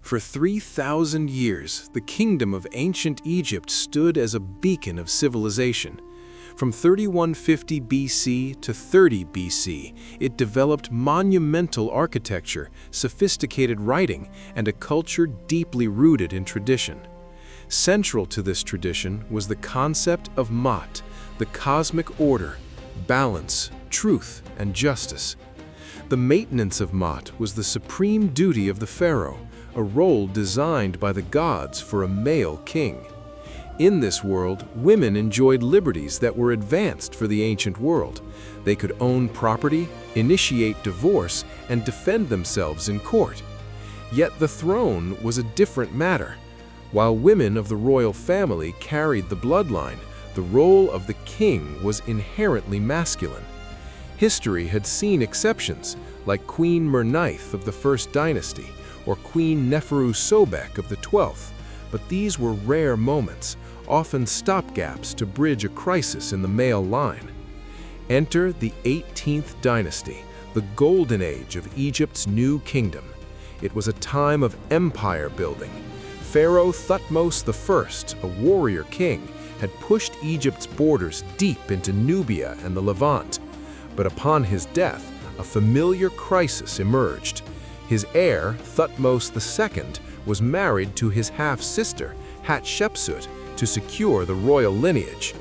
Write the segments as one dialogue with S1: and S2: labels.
S1: For 3,000 years, the kingdom of ancient Egypt stood as a beacon of civilization. From 3150 BC to 30 BC, it developed monumental architecture, sophisticated writing, and a culture deeply rooted in tradition. Central to this tradition was the concept of Maat, the cosmic order, balance, truth, and justice. The maintenance of Maat was the supreme duty of the pharaoh, a role designed by the gods for a male king. In this world, women enjoyed liberties that were advanced for the ancient world. They could own property, initiate divorce, and defend themselves in court. Yet the throne was a different matter. While women of the royal family carried the bloodline, the role of the king was inherently masculine. History had seen exceptions, like Queen Merneith of the First Dynasty or Queen Neferu Sobek of the 12th, but these were rare moments, often stopgaps to bridge a crisis in the male line. Enter the 18th dynasty, the golden age of Egypt's new kingdom. It was a time of empire building. Pharaoh Thutmose I, a warrior king, had pushed Egypt's borders deep into Nubia and the Levant. But upon his death, a familiar crisis emerged. His heir, Thutmose II, was married to his half-sister, Hatshepsut, to secure the royal lineage.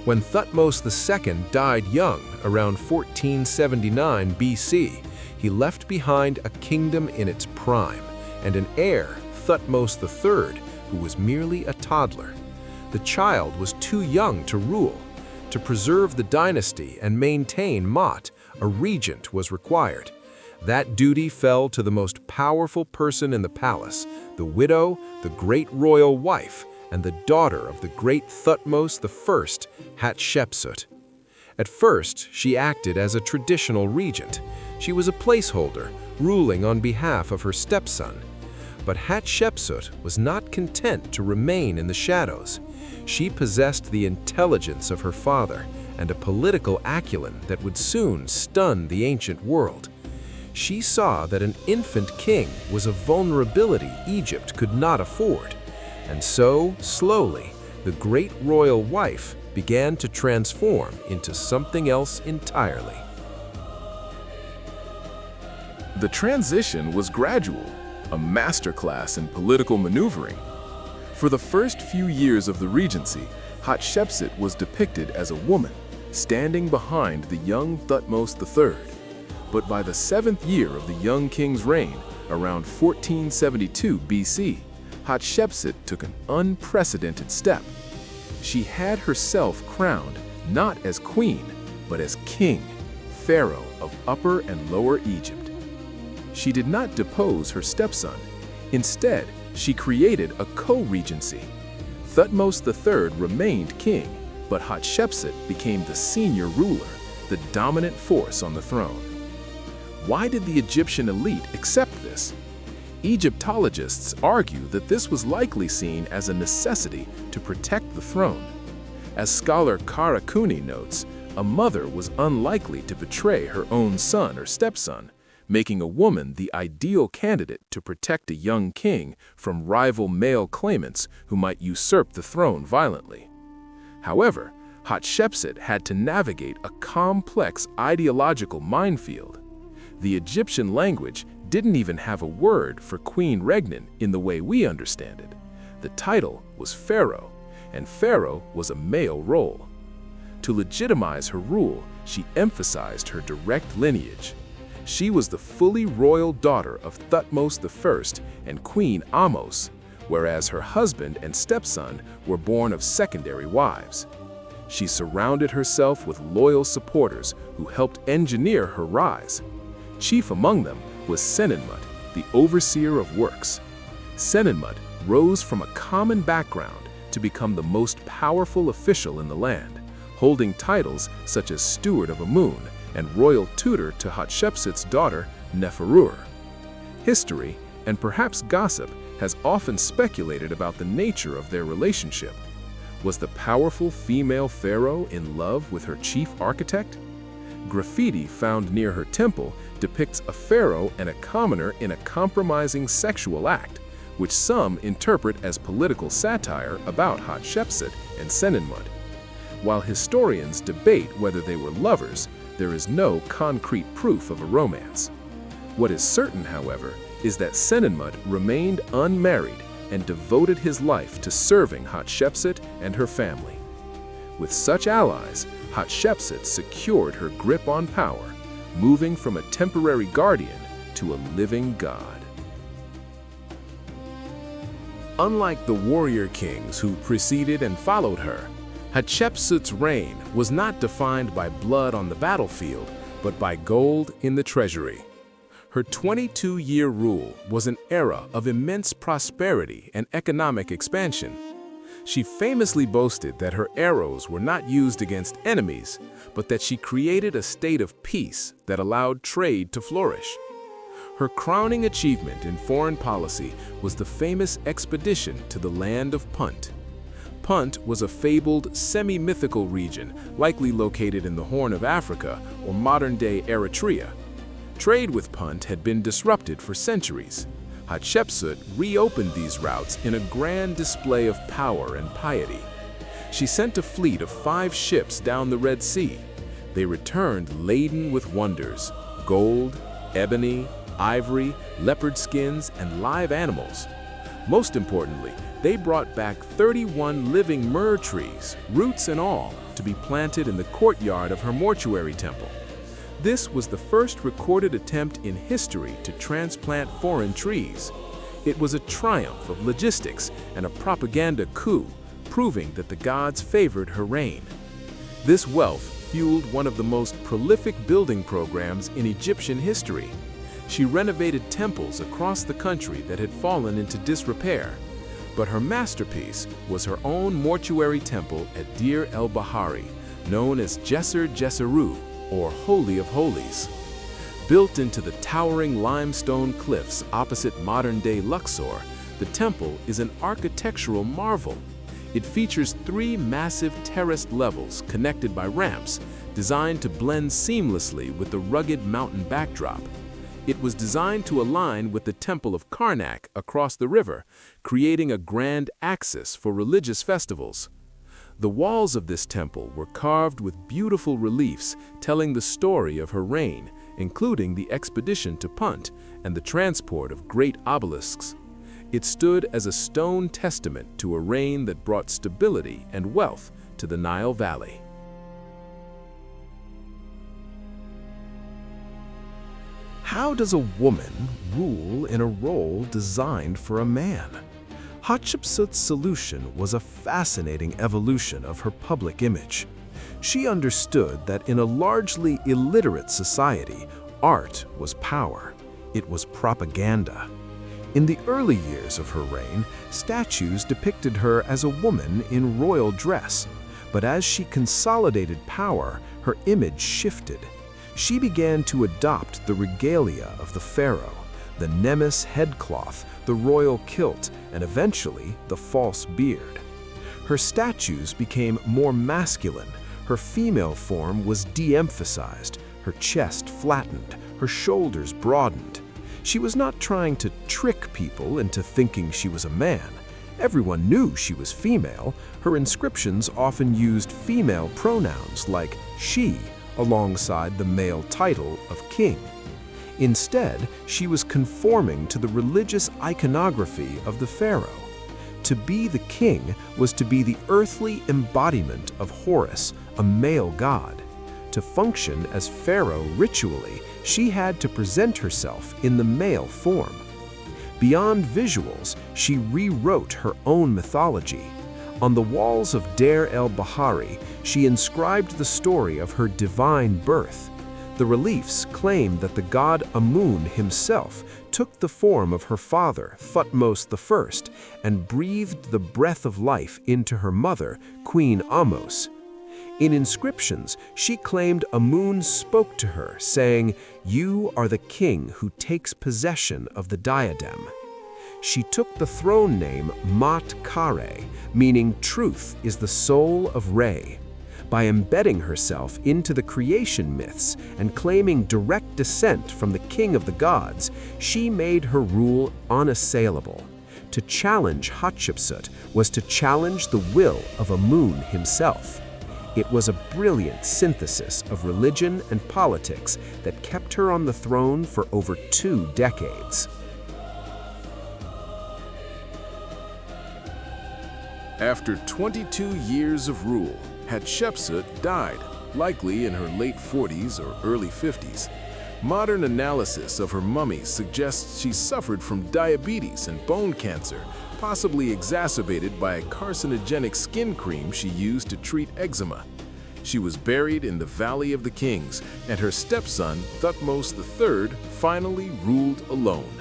S1: When Thutmose II died young, around 1479 BC, he left behind a kingdom in its prime, and an heir, Thutmose III, who was merely a toddler. The child was too young to rule. To preserve the dynasty and maintain Maat, a regent was required. That duty fell to the most powerful person in the palace, the widow, the great royal wife, and the daughter of the great Thutmose I, Hatshepsut. At first, she acted as a traditional regent. She was a placeholder, ruling on behalf of her stepson. But Hatshepsut was not content to remain in the shadows. She possessed the intelligence of her father and a political acumen that would soon stun the ancient world. She saw that an infant king was a vulnerability Egypt could not afford. And so, slowly, the great royal wife began to transform into something else entirely.
S2: The transition was gradual, a masterclass in political maneuvering. For the first few years of the regency, Hatshepsut was depicted as a woman, standing behind the young Thutmose III. But by the 7th year of the young king's reign, around 1472 BC, Hatshepsut took an unprecedented step. She had herself crowned not as queen, but as king, pharaoh of Upper and Lower Egypt. She did not depose her stepson. Instead, she created a co-regency. Thutmose III remained king, but Hatshepsut became the senior ruler, the dominant force on the throne. Why did the Egyptian elite accept this? Egyptologists argue that this was likely seen as a necessity to protect the throne. As scholar Karakuni notes, a mother was unlikely to betray her own son or stepson, making a woman the ideal candidate to protect a young king from rival male claimants who might usurp the throne violently. However, Hatshepsut had to navigate a complex ideological minefield. The Egyptian language didn't even have a word for queen regnant in the way we understand it. The title was pharaoh, and pharaoh was a male role. To legitimize her rule, she emphasized her direct lineage. She was the fully royal daughter of Thutmose I and Queen Ahmose, whereas her husband and stepson were born of secondary wives. She surrounded herself with loyal supporters who helped engineer her rise. Chief among them was Senenmut, the overseer of works. Senenmut rose from a common background to become the most powerful official in the land, holding titles such as Steward of Amun and royal tutor to Hatshepsut's daughter, Neferu. History, and perhaps gossip, has often speculated about the nature of their relationship. Was the powerful female pharaoh in love with her chief architect? Graffiti found near her temple depicts a pharaoh and a commoner in a compromising sexual act, which some interpret as political satire about Hatshepsut and Senenmut. While historians debate whether they were lovers, there is no concrete proof of a romance. What is certain, however, is that Senenmut remained unmarried and devoted his life to serving Hatshepsut and her family. With such allies, Hatshepsut secured her grip on power, moving from a temporary guardian to a living god. Unlike the warrior kings who preceded and followed her, Hatshepsut's reign was not defined by blood on the battlefield, but by gold in the treasury. Her 22-year rule was an era of immense prosperity and economic expansion. She famously boasted that her arrows were not used against enemies, but that she created a state of peace that allowed trade to flourish. Her crowning achievement in foreign policy was the famous expedition to the land of Punt. Punt was a fabled, semi-mythical region likely located in the Horn of Africa or modern-day Eritrea. Trade with Punt had been disrupted for centuries. Hatshepsut reopened these routes in a grand display of power and piety. She sent a fleet of 5 ships down the Red Sea. They returned laden with wonders: gold, ebony, ivory, leopard skins, and live animals. Most importantly, they brought back 31 living myrrh trees, roots and all, to be planted in the courtyard of her mortuary temple. This was the first recorded attempt in history to transplant foreign trees. It was a triumph of logistics and a propaganda coup, proving that the gods favored her reign. This wealth fueled one of the most prolific building programs in Egyptian history. She renovated temples across the country that had fallen into disrepair. But her masterpiece was her own mortuary temple at Deir el-Bahari, known as Djeser Djeseru, or Holy of Holies. Built into the towering limestone cliffs opposite modern-day Luxor, the temple is an architectural marvel. It features 3 massive terraced levels connected by ramps, designed to blend seamlessly with the rugged mountain backdrop. It was designed to align with the Temple of Karnak across the river, creating a grand axis for religious festivals. The walls of this temple were carved with beautiful reliefs telling the story of her reign, including the expedition to Punt and the transport of great obelisks. It stood as a stone testament to a reign that brought stability and wealth to the Nile Valley. How does a woman rule in a role designed for a man? Hatshepsut's solution was a fascinating evolution of her public image. She understood that in a largely illiterate society, art was power. It was propaganda. In the early years of her reign, statues depicted her as a woman in royal dress. But as she consolidated power, her image shifted. She began to adopt the regalia of the pharaoh, the Nemes headcloth, the royal kilt, and eventually the false beard. Her statues became more masculine. Her female form was de-emphasized, her chest flattened, her shoulders broadened. She was not trying to trick people into thinking she was a man. Everyone knew she was female. Her inscriptions often used female pronouns like she, alongside the male title of king. Instead, she was conforming to the religious iconography of the pharaoh. To be the king was to be the earthly embodiment of Horus, a male god. To function as pharaoh ritually, she had to present herself in the male form. Beyond visuals, she rewrote her own mythology. On the walls of Deir el-Bahari, she inscribed the story of her divine birth. The reliefs claim that the god Amun himself took the form of her father, Thutmose I, and breathed the breath of life into her mother, Queen Ahmose. In inscriptions, she claimed Amun spoke to her, saying, "You are the king who takes possession of the diadem." She took the throne name Mat Kare, meaning truth is the soul of Re. By embedding herself into the creation myths and claiming direct descent from the king of the gods, she made her rule unassailable.
S3: To challenge Hatshepsut was to challenge the will of Amun himself. It was a brilliant synthesis of religion and politics that kept her on the throne for over 2 decades.
S2: After 22 years of rule, Hatshepsut died, likely in her late 40s or early 50s. Modern analysis of her mummy suggests she suffered from diabetes and bone cancer, possibly exacerbated by a carcinogenic skin cream she used to treat eczema. She was buried in the Valley of the Kings, and her stepson, Thutmose III, finally ruled alone.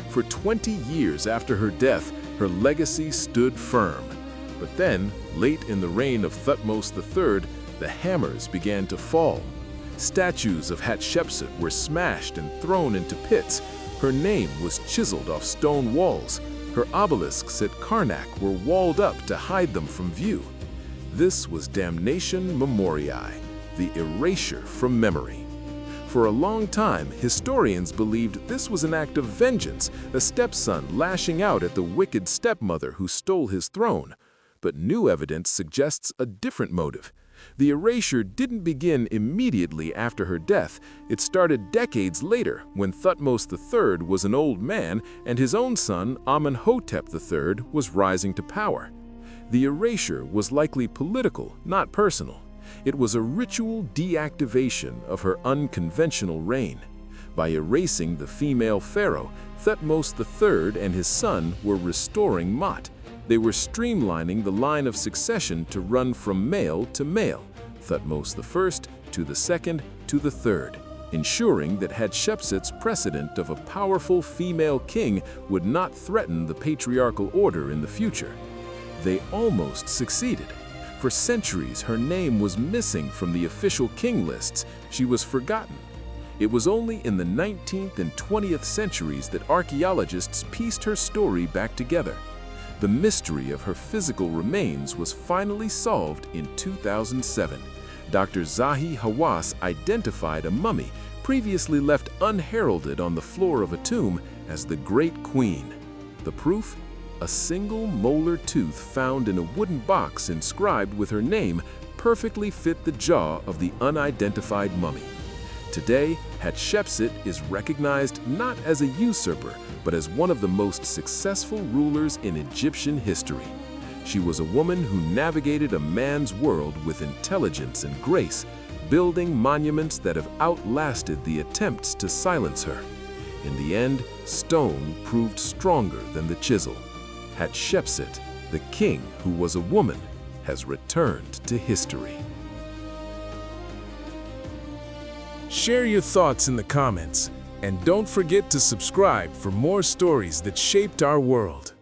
S2: For 20 years after her death, her legacy stood firm. But then, late in the reign of Thutmose III, the hammers began to fall. Statues of Hatshepsut were smashed and thrown into pits. Her name was chiseled off stone walls. Her obelisks at Karnak were walled up to hide them from view. This was damnation memoriae, the erasure from memory. For a long time, historians believed this was an act of vengeance, a stepson lashing out at the wicked stepmother who stole his throne. But new evidence suggests a different motive. The erasure didn't begin immediately after her death. It started decades later, when Thutmose III was an old man and his own son, Amenhotep III, was rising to power. The erasure was likely political, not personal. It was a ritual deactivation of her unconventional reign. By erasing the female pharaoh, Thutmose III and his son were restoring Ma'at. They were streamlining the line of succession to run from male to male, Thutmose I to the second to the third, ensuring that Hatshepsut's precedent of a powerful female king would not threaten the patriarchal order in the future. They almost succeeded. For centuries, her name was missing from the official king lists. She was forgotten. It was only in the 19th and 20th centuries that archaeologists pieced her story back together. The mystery of her physical remains was finally solved in 2007. Dr. Zahi Hawass identified a mummy previously left unheralded on the floor of a tomb as the Great Queen. The proof? A single molar tooth found in a wooden box inscribed with her name perfectly fit the jaw of the unidentified mummy. Today, Hatshepsut is recognized not as a usurper, but as one of the most successful rulers in Egyptian history. She was a woman who navigated a man's world with intelligence and grace, building monuments that have outlasted the attempts to silence her. In the end, stone proved stronger than the chisel. Hatshepsut, the king who was a woman, has returned to history.
S1: Share your thoughts in the comments, and don't forget to subscribe for more stories that shaped our world.